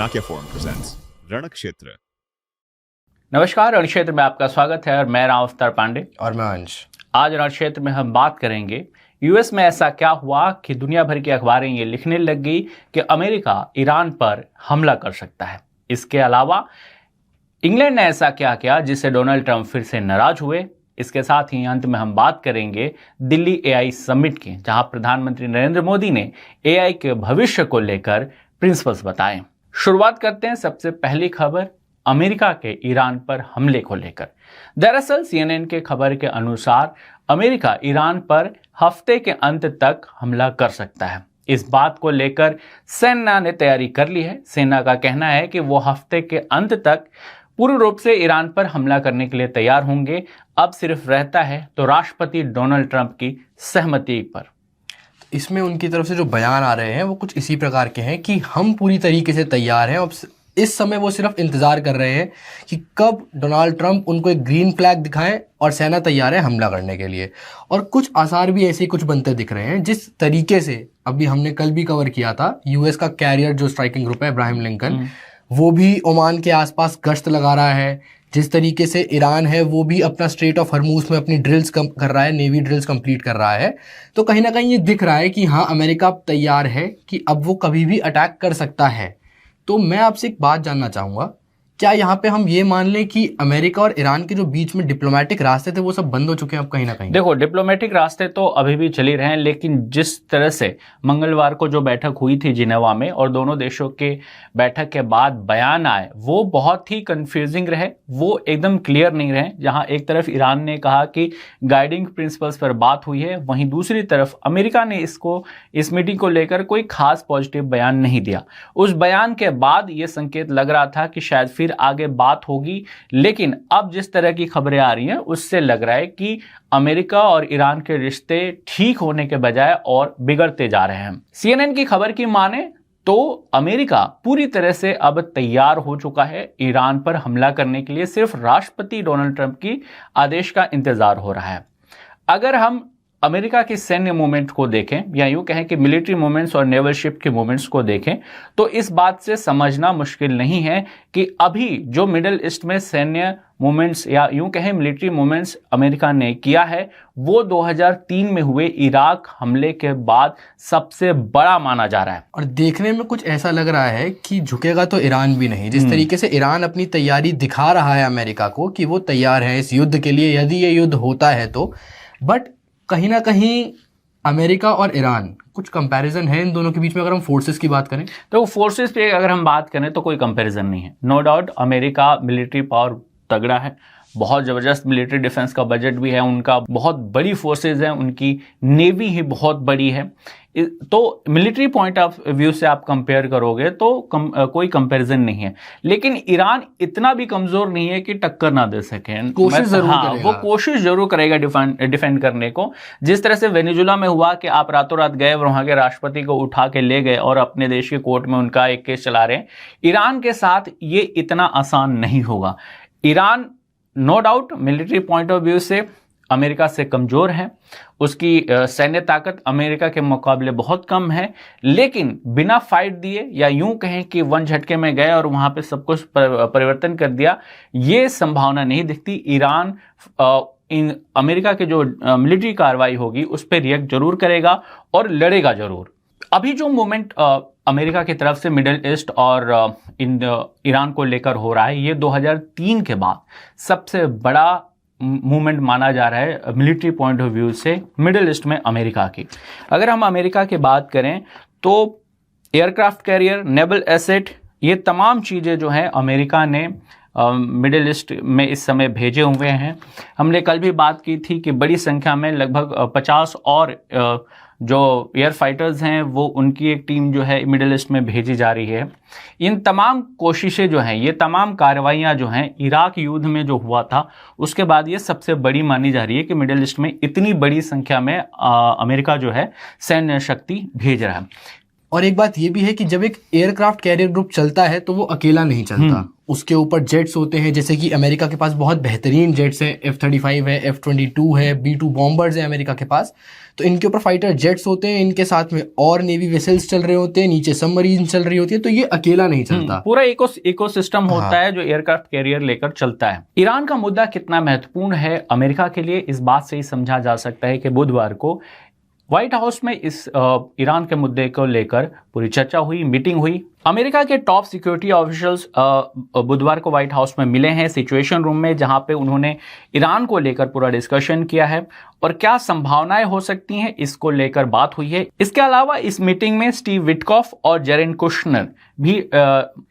Chanakya forum presents रणक्षेत्र। नमस्कार, रणक्षेत्र में आपका स्वागत है और मैं राव अवतार पांडे और मैं अंश। आज रणक्षेत्र में हम बात करेंगे यूएस में ऐसा क्या हुआ कि दुनिया भर की अखबारें ये लिखने लग गई कि अमेरिका ईरान पर हमला कर सकता है। इसके अलावा इंग्लैंड ने ऐसा क्या किया जिससे डोनाल्ड ट्रंप फिर से नाराज हुए। इसके साथ ही अंत में हम बात करेंगे दिल्ली एआई समिट की, जहां प्रधानमंत्री नरेंद्र मोदी ने एआई के भविष्य को लेकर प्रिंसिपल्स बताए। शुरुआत करते हैं सबसे पहली खबर अमेरिका के ईरान पर हमले को लेकर। दरअसल सीएनएन के खबर के अनुसार अमेरिका ईरान पर हफ्ते के अंत तक हमला कर सकता है। इस बात को लेकर सेना ने तैयारी कर ली है। सेना का कहना है कि वो हफ्ते के अंत तक पूर्ण रूप से ईरान पर हमला करने के लिए तैयार होंगे। अब सिर्फ रहता है तो राष्ट्रपति डोनाल्ड ट्रंप की सहमति पर। इसमें उनकी तरफ से जो बयान आ रहे हैं वो कुछ इसी प्रकार के हैं कि हम पूरी तरीके से तैयार हैं। अब इस समय वो सिर्फ इंतज़ार कर रहे हैं कि कब डोनाल्ड ट्रंप उनको एक ग्रीन फ्लैग दिखाएं और सेना तैयार है हमला करने के लिए। और कुछ आसार भी ऐसे कुछ बनते दिख रहे हैं। जिस तरीके से अभी हमने कल भी कवर किया था, यूएस का कैरियर जो स्ट्राइकिंग ग्रुप है अब्राहम लिंकन, वो भी ओमान के आसपास गश्त लगा रहा है। जिस तरीके से ईरान है वो भी अपना स्ट्रेट ऑफ हरमूज में अपनी ड्रिल्स कर रहा है, नेवी ड्रिल्स कंप्लीट कर रहा है। तो कहीं ना कहीं ये दिख रहा है कि हाँ, अमेरिका अब तैयार है कि अब वो कभी भी अटैक कर सकता है। तो मैं आपसे एक बात जानना चाहूँगा, क्या यहाँ पे हम ये मान लें कि अमेरिका और ईरान के जो बीच में डिप्लोमेटिक रास्ते थे वो सब बंद हो चुके हैं अब कहीं ना कहीं? देखो, डिप्लोमेटिक रास्ते तो अभी भी चल ही रहे हैं, लेकिन जिस तरह से मंगलवार को जो बैठक हुई थी जिनेवा में और दोनों देशों के बैठक के बाद बयान आए वो बहुत ही कंफ्यूजिंग रहे, वो एकदम क्लियर नहीं रहे। जहां एक तरफ ईरान ने कहा कि गाइडिंग प्रिंसिपल्स पर बात हुई है, वहीं दूसरी तरफ अमेरिका ने इस मीटिंग को लेकर कोई खास पॉजिटिव बयान नहीं दिया। उस बयान के बाद ये संकेत लग रहा था कि शायद फिर आगे बात होगी, लेकिन अब जिस तरह की खबरें आ रही हैं उससे लग रहा है कि अमेरिका और ईरान के रिश्ते ठीक होने के बजाय और बिगड़ते जा रहे हैं। सीएनएन की खबर की माने तो अमेरिका पूरी तरह से अब तैयार हो चुका है ईरान पर हमला करने के लिए। सिर्फ राष्ट्रपति डोनाल्ड ट्रंप की आदेश का इंतजार हो रहा है। अगर हम अमेरिका की सैन्य मूवमेंट को देखें या यूं कहें कि मिलिट्री मूवमेंट्स और नेवल शिप के मूवमेंट्स को देखें तो इस बात से समझना मुश्किल नहीं है कि अभी जो मिडिल ईस्ट में सैन्य मूवमेंट्स या यूं कहें मिलिट्री मूवमेंट्स अमेरिका ने किया है वो 2003 में हुए इराक हमले के बाद सबसे बड़ा माना जा रहा है। और देखने में कुछ ऐसा लग रहा है कि झुकेगा तो ईरान भी नहीं। जिस तरीके से ईरान अपनी तैयारी दिखा रहा है अमेरिका को कि वो तैयार है इस युद्ध के लिए यदि ये युद्ध होता है तो। बट कहीं ना कहीं अमेरिका और ईरान कुछ कंपैरिजन है इन दोनों के बीच में। अगर हम फोर्सेस की बात करें तो फोर्सेस पे अगर हम बात करें तो कोई कंपैरिजन नहीं है। No doubt America military power तगड़ा है, बहुत ज़बरदस्त मिलिट्री डिफेंस का बजट भी है उनका, बहुत बड़ी फोर्सेज हैं, उनकी नेवी ही बहुत बड़ी है। तो मिलिट्री पॉइंट ऑफ व्यू से आप कंपेयर करोगे तो कोई कंपैरिजन नहीं है। लेकिन ईरान इतना भी कमज़ोर नहीं है कि टक्कर ना दे सके। कोशिश जरूर करेगा। वो कोशिश जरूर करेगा डिफेंड करने को। जिस तरह से वेनेजुला में हुआ कि आप रातों रात गए और वहाँ के राष्ट्रपति को उठा के ले गए और अपने देश की कोर्ट में उनका एक केस चला रहे हैं, ईरान के साथ ये इतना आसान नहीं होगा। Iran no doubt military point of view से अमेरिका से कमज़ोर है, उसकी सैन्य ताकत अमेरिका के मुकाबले बहुत कम है, लेकिन बिना फाइट दिए या यूं कहें कि वन झटके में गए और वहां पे सब कुछ परिवर्तन कर दिया, ये संभावना नहीं दिखती। ईरान इन अमेरिका के जो मिलिट्री कार्रवाई होगी उस पर रिएक्ट जरूर करेगा और लड़ेगा जरूर। अभी जो मूवमेंट अमेरिका की तरफ से मिडिल ईस्ट और ईरान को लेकर हो रहा है, ये 2003 के बाद सबसे बड़ा मूवमेंट माना जा रहा है मिलिट्री पॉइंट ऑफ व्यू से मिडिल ईस्ट में अमेरिका की। अगर हम अमेरिका की बात करें तो एयरक्राफ्ट कैरियर, नेवल एसेट, ये तमाम चीज़ें जो हैं अमेरिका ने मिडिल ईस्ट में इस समय भेजे हुए हैं। हमने कल भी बात की थी कि बड़ी संख्या में लगभग 50 और जो एयर फाइटर्स हैं वो उनकी एक टीम जो है मिडिल ईस्ट में भेजी जा रही है। इन तमाम कोशिशें जो हैं, ये तमाम कार्रवाइयाँ जो हैं इराक युद्ध में जो हुआ था उसके बाद ये सबसे बड़ी मानी जा रही है कि मिडिल ईस्ट में इतनी बड़ी संख्या में अमेरिका जो है सैन्य शक्ति भेज रहा है। और एक बात ये भी है कि जब एक एयरक्राफ्ट कैरियर ग्रुप चलता है तो वो अकेला नहीं चलता, उसके ऊपर जेट्स होते हैं, जैसे कि अमेरिका के पास बहुत बेहतरीन जेट्स हैं, F-35 है, F-22 है, B-2 बॉम्बर्स है अमेरिका के पास, तो इनके ऊपर फाइटर जेट्स होते हैं, इनके साथ में और नेवी वेसल्स चल रहे होते हैं, नीचे सबमरीन चल रही होती है, तो ये अकेला नहीं चलता। पूरा इकोसिस्टम होता है जो एयरक्राफ्ट कैरियर लेकर चलता है। ईरान का मुद्दा कितना महत्वपूर्ण है अमेरिका के लिए, इस बात से ही समझा जा सकता है कि बुधवार को व्हाइट हाउस में इस ईरान के मुद्दे को लेकर पूरी चर्चा हुई, मीटिंग हुई। अमेरिका के टॉप सिक्योरिटी ऑफिशियल्स बुधवार को व्हाइट हाउस में मिले हैं सिचुएशन रूम में, जहां पे उन्होंने ईरान को लेकर पूरा डिस्कशन किया है और क्या संभावनाएं हो सकती हैं इसको लेकर बात हुई है। इसके अलावा इस मीटिंग में स्टीव विटकॉफ और जेरेड कुशनर भी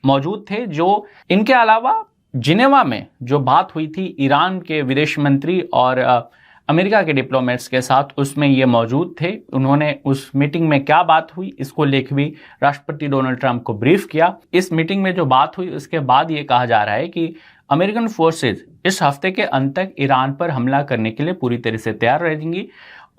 मौजूद थे, जो इनके अलावा जिनेवा में जो बात हुई थी ईरान के विदेश मंत्री और अमेरिका के डिप्लोमेट्स के साथ, उसमें ये मौजूद थे। उन्होंने उस मीटिंग में क्या बात हुई इसको लेकर भी राष्ट्रपति डोनाल्ड ट्रंप को ब्रीफ किया। इस मीटिंग में जो बात हुई उसके बाद ये कहा जा रहा है कि अमेरिकन फोर्सेज इस हफ्ते के अंत तक ईरान पर हमला करने के लिए पूरी तरह से तैयार रहेंगी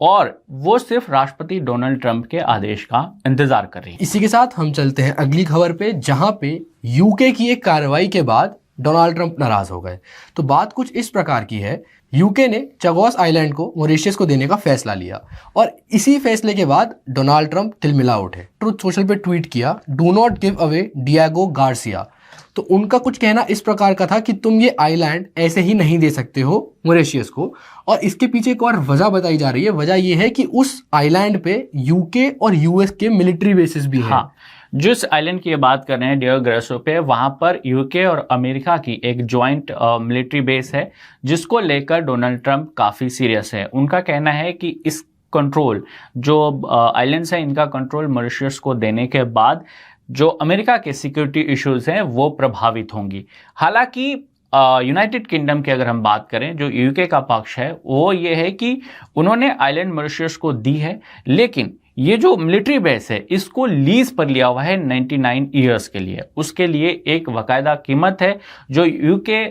और वो सिर्फ राष्ट्रपति डोनाल्ड ट्रंप के आदेश का इंतजार कर रही है। इसी के साथ हम चलते हैं अगली खबर पे, जहां पे यूके की एक कार्रवाई के बाद डोनाल्ड ट्रंप नाराज हो गए। तो बात कुछ इस प्रकार की है, यूके ने चगोस आइलैंड को मॉरिशस को देने का फैसला लिया और इसी फैसले के बाद डोनाल्ड ट्रंप तिलमिला उठे। ट्रुथ सोशल पे ट्वीट किया, do not give away Diego Garcia. तो उनका कुछ कहना इस प्रकार का था कि तुम ये आइलैंड ऐसे ही नहीं दे सकते हो मॉरिशस को, और इसके पीछे एक और वजह बताई जा रही है। वजह यह है कि उस आइलैंड पे यूके और यूएस के मिलिट्री बेसिस भी हैं। हाँ, जिस आइलैंड की बात कर रहे हैं डियो ग्रेसो पे, वहां पर यूके और अमेरिका की एक जॉइंट मिलिट्री बेस है जिसको लेकर डोनाल्ड ट्रंप काफी सीरियस है। उनका कहना है कि इस कंट्रोल जो आइलैंड्स है इनका कंट्रोल मॉरिशस को देने के बाद जो अमेरिका के सिक्योरिटी इश्यूज हैं वो प्रभावित होंगी। हालांकि यूनाइटेड किंगडम की अगर हम बात करें, जो यूके का पक्ष है वो ये है कि उन्होंने आइलैंड मॉरिशस को दी है, लेकिन ये जो मिलिट्री बेस है इसको लीज पर लिया हुआ है 99 ईयर्स के लिए। उसके लिए एक बाकायदा कीमत है जो यूके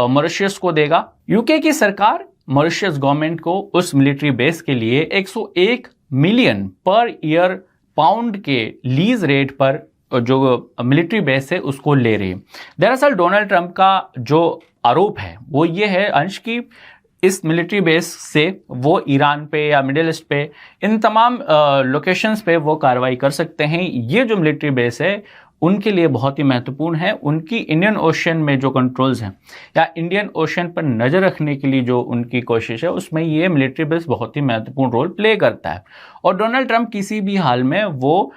मॉरिशस को देगा। यूके की सरकार मॉरिशस गवर्नमेंट को उस मिलिट्री बेस के लिए 101 मिलियन पर ईयर पाउंड के लीज रेट पर जो मिलिट्री बेस है उसको ले रही है। दरअसल डोनाल्ड ट्रंप का जो आरोप है वो ये है अंश की इस मिलिट्री बेस से वो ईरान पे या मिडिल ईस्ट पे इन तमाम लोकेशंस पे वो कार्रवाई कर सकते हैं। ये जो मिलिट्री बेस है उनके लिए बहुत ही महत्वपूर्ण है। उनकी इंडियन ओशन में जो कंट्रोल्स हैं या इंडियन ओशन पर नज़र रखने के लिए जो उनकी कोशिश है उसमें ये मिलिट्री बेस बहुत ही महत्वपूर्ण रोल प्ले करता है। और डोनाल्ड ट्रंप किसी भी हाल में वो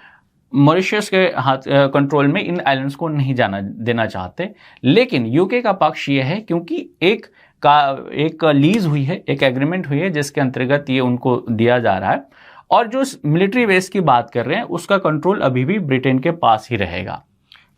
मॉरिशस के हाथ कंट्रोल में इन आइलैंड्स को नहीं जाना देना चाहते, लेकिन यूके का पक्ष ये है क्योंकि एक लीज हुई है, एक एग्रीमेंट हुई है जिसके अंतर्गत ये उनको दिया जा रहा है और जो मिलिट्री बेस की बात कर रहे हैं उसका कंट्रोल अभी भी ब्रिटेन के पास ही रहेगा।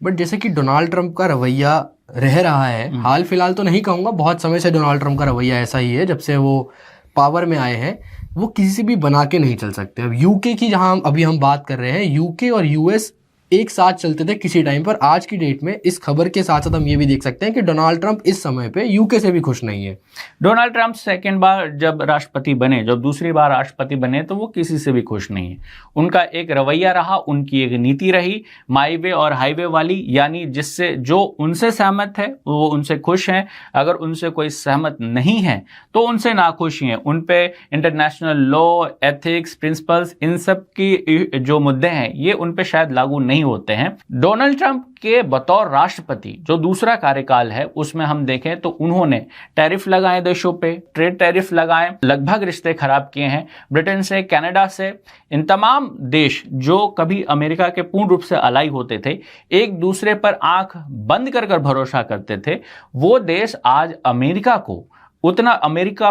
बट जैसे कि डोनाल्ड ट्रंप का रवैया रह रहा है, हाल फिलहाल तो नहीं कहूँगा, बहुत समय से डोनाल्ड ट्रंप का रवैया ऐसा ही है, जब से वो पावर में आए हैं वो किसी से भी बना के नहीं चल सकते। अब यूके की जहां अभी हम बात कर रहे हैं, यूके और यूएस एक साथ चलते थे किसी टाइम पर। आज की डेट में इस खबर के साथ साथ हम ये भी देख सकते हैं कि डोनाल्ड ट्रंप इस समय पे यूके से भी खुश नहीं है। डोनाल्ड ट्रंप सेकंड बार जब राष्ट्रपति बने, जब दूसरी बार राष्ट्रपति बने, तो वो किसी से भी खुश नहीं है। उनका एक रवैया रहा, उनकी एक नीति रही माई वे और हाईवे वाली, यानी जिससे जो उनसे सहमत है वो उनसे खुश हैं, अगर उनसे कोई सहमत नहीं है तो उनसे नाखुश हैं। उन पे इंटरनेशनल लॉ, एथिक्स, प्रिंसिपल्स, इन सब की जो मुद्दे हैं ये उन पे शायद लागू नहीं होते हैं। डोनाल्ड ट्रंप के बतौर राष्ट्रपति जो दूसरा कार्यकाल है उसमें हम देखें तो उन्होंने टैरिफ लगाए देशों पे, ट्रेड टैरिफ लगाए, लगभग रिश्ते खराब किए हैं ब्रिटेन से, कनाडा से। इन तमाम देश जो कभी अमेरिका के पूर्ण रूप से अलाई होते थे, एक दूसरे पर आंख बंद कर भरोसा करते थे, वो देश आज अमेरिका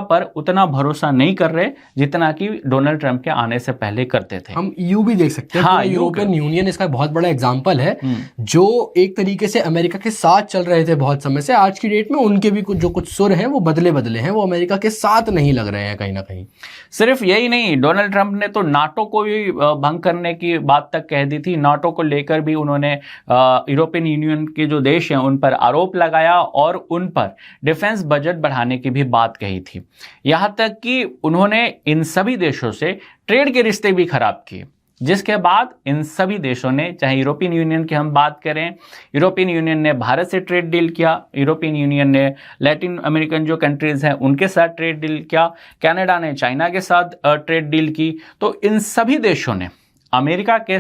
पर उतना भरोसा नहीं कर रहे जितना कि डोनाल्ड ट्रंप के आने से पहले करते थे। हम यू भी देख सकते हैं, हाँ, यूरोपियन यूनियन इसका बहुत बड़ा एग्जांपल है, जो एक तरीके से अमेरिका के साथ चल रहे थे बहुत समय से। आज की डेट में उनके भी कुछ सुर हैं वो बदले हैं, वो अमेरिका के साथ नहीं लग रहे हैं कहीं ना कहीं। सिर्फ यही नहीं, डोनाल्ड ट्रंप ने तो नाटो को भी भंग करने की बात तक कह दी थी। नाटो को लेकर भी उन्होंने यूरोपियन यूनियन के जो देश हैं उन पर आरोप लगाया और उन पर डिफेंस बजट बढ़ाने की भी बात कही थी। यहां तक कि उन्होंने इन सभी देशों से ट्रेड के रिश्ते भी खराब किए। जिसके बाद इन सभी देशों ने, चाहे यूरोपियन यूनियन की हम बात करें, यूरोपियन यूनियन ने भारत से ट्रेड डील किया, यूरोपियन यूनियन ने लैटिन अमेरिकन जो कंट्रीज हैं उनके साथ ट्रेड डील किया, कनाडा ने चाइना के साथ ट्रेड डील की। तो इन सभी देशों ने अमेरिका के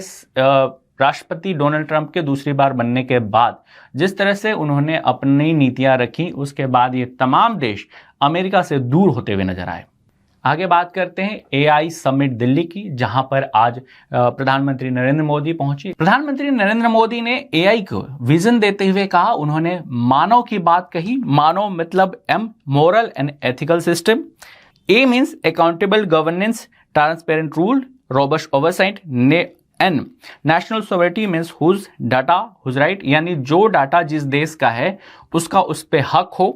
राष्ट्रपति डोनाल्ड ट्रंप के दूसरी बार बनने के बाद जिस तरह से उन्होंने अपनी नीतियां रखी, उसके बाद ये तमाम देश अमेरिका से दूर होते हुए नजर आए। आगे बात करते हैं एआई समिट दिल्ली की, जहां पर आज प्रधानमंत्री नरेंद्र मोदी पहुंचे। प्रधानमंत्री नरेंद्र मोदी ने एआई को विजन देते हुए कहा, उन्होंने मानव की बात कही। मानव मतलब M, moral and ethical system. A means accountable governance, transparent rule, robust oversight. N, national sovereignty means whose data whose right, यानी जो डाटा जिस देश का है उसका उस पे हक हो।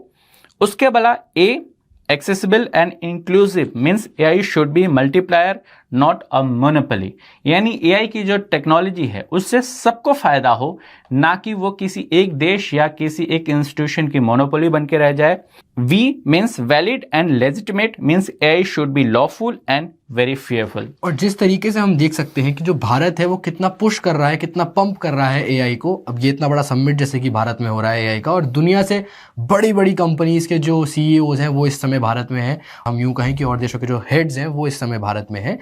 उसके बला ए, accessible and inclusive means AI should be multiplier not a monopoly, यानी एआई की जो टेक्नोलॉजी है उससे सबको फायदा हो, ना कि वो किसी एक देश या किसी एक इंस्टीट्यूशन की मोनोपोली बन के रह जाए। V means valid and legitimate means AI should be lawful and very fairful. और जिस तरीके से हम देख सकते हैं कि जो भारत है वो कितना पुश कर रहा है, कितना पंप कर रहा है एआई को। अब ये इतना बड़ा समिट जैसे कि भारत में हो रहा है एआई का, और दुनिया से बड़ी बड़ी कंपनीज के जो सीईओज हैं वो इस समय भारत में हैं, हम यूं कहें कि और देशों के जो हेड्स हैं वो इस समय भारत में हैं।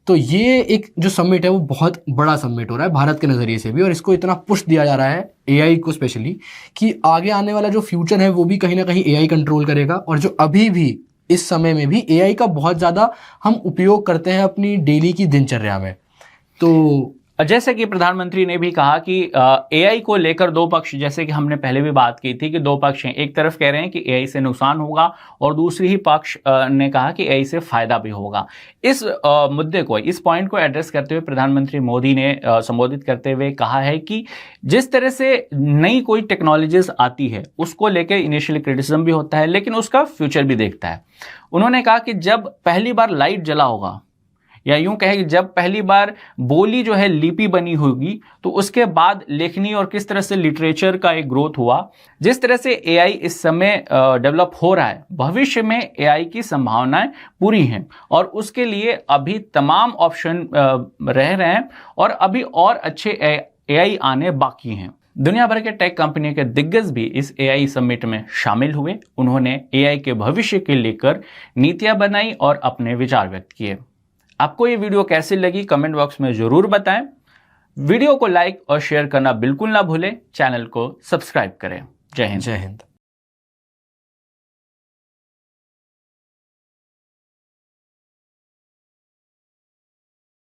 तो ये एक जो समिट है वो बहुत बड़ा समिट हो रहा है भारत के नज़रिए से भी, और इसको इतना पुश दिया जा रहा है एआई को स्पेशली, कि आगे आने वाला जो फ्यूचर है वो भी कहीं ना कहीं एआई कंट्रोल करेगा। और जो अभी भी इस समय में भी एआई का बहुत ज़्यादा हम उपयोग करते हैं अपनी डेली की दिनचर्या में। तो जैसे कि प्रधानमंत्री ने भी कहा कि एआई को लेकर दो पक्ष, जैसे कि हमने पहले भी बात की थी कि दो पक्ष हैं। एक तरफ कह रहे हैं कि एआई से नुकसान होगा और दूसरी ही पक्ष ने कहा कि एआई से फायदा भी होगा। इस मुद्दे को, इस पॉइंट को एड्रेस करते हुए प्रधानमंत्री मोदी ने संबोधित करते हुए कहा है कि जिस तरह से नई कोई टेक्नोलॉजीज आती है उसको लेकर इनिशियली क्रिटिसिज्म भी होता है, लेकिन उसका फ्यूचर भी देखता है। उन्होंने कहा कि जब पहली बार लाइट जला होगा, या यूं कहें कि जब पहली बार बोली जो है लिपि बनी होगी, तो उसके बाद लेखनी और किस तरह से लिटरेचर का एक ग्रोथ हुआ। जिस तरह से एआई इस समय डेवलप हो रहा है, भविष्य में एआई की संभावनाएं पूरी हैं और उसके लिए अभी तमाम ऑप्शन रह रहे हैं और अभी और अच्छे एआई आने बाकी हैं। दुनिया भर के टेक कंपनियों के दिग्गज भी इस एआई समिट में शामिल हुए। उन्होंने एआई के भविष्य के लेकर नीतियां बनाई और अपने विचार व्यक्त किए। आपको ये वीडियो कैसी लगी कमेंट बॉक्स में जरूर बताएं। वीडियो को लाइक और शेयर करना बिल्कुल ना भूलें। चैनल को सब्सक्राइब करें। जय हिंद। जय हिंद।